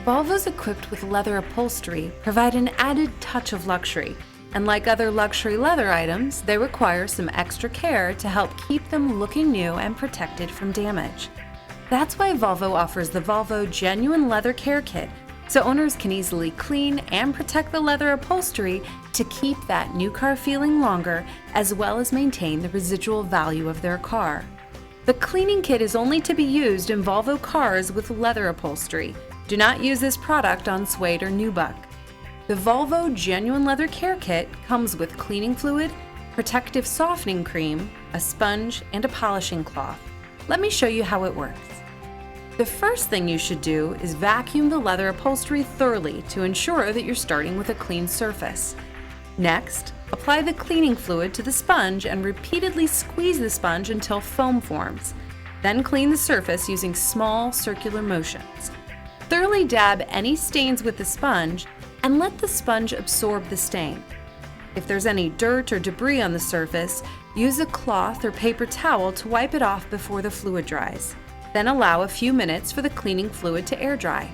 Volvos equipped with leather upholstery provide an added touch of luxury, and like other luxury leather items, they require some extra care to help keep them looking new and protected from damage. That's why Volvo offers the Volvo Genuine Leather Care Kit, so owners can easily clean and protect the leather upholstery to keep that new car feeling longer, as well as maintain the residual value of their car. The cleaning kit is only to be used in Volvo cars with leather upholstery. Do not use this product on suede or nubuck. The Volvo Genuine Leather Care Kit comes with cleaning fluid, protective softening cream, a sponge, and a polishing cloth. Let me show you how it works. The first thing you should do is vacuum the leather upholstery thoroughly to ensure that you're starting with a clean surface. Next, apply the cleaning fluid to the sponge and repeatedly squeeze the sponge until foam forms. Then clean the surface using small circular motions. Thoroughly dab any stains with the sponge and let the sponge absorb the stain. If there's any dirt or debris on the surface, use a cloth or paper towel to wipe it off before the fluid dries. Then allow a few minutes for the cleaning fluid to air dry.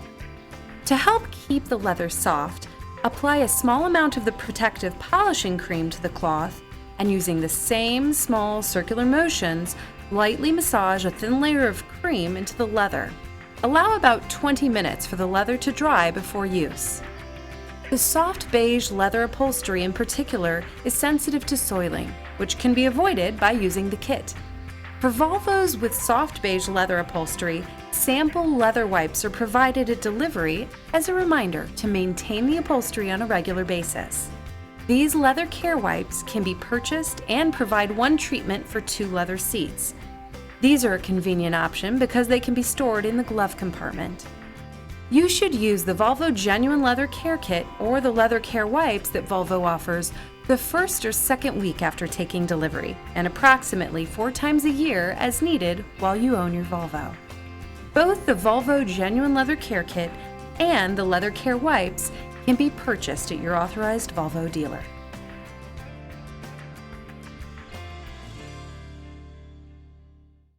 To help keep the leather soft, apply a small amount of the protective polishing cream to the cloth and using the same small circular motions, lightly massage a thin layer of cream into the leather. Allow about 20 minutes for the leather to dry before use. The soft beige leather upholstery in particular is sensitive to soiling, which can be avoided by using the kit. For Volvos with soft beige leather upholstery, sample leather wipes are provided at delivery as a reminder to maintain the upholstery on a regular basis. These leather care wipes can be purchased and provide one treatment for 2 leather seats. These are a convenient option because they can be stored in the glove compartment. You should use the Volvo Genuine Leather Care Kit or the leather care wipes that Volvo offers the first or second week after taking delivery, and approximately 4 times a year as needed while you own your Volvo. Both the Volvo Genuine Leather Care Kit and the leather care wipes can be purchased at your authorized Volvo dealer.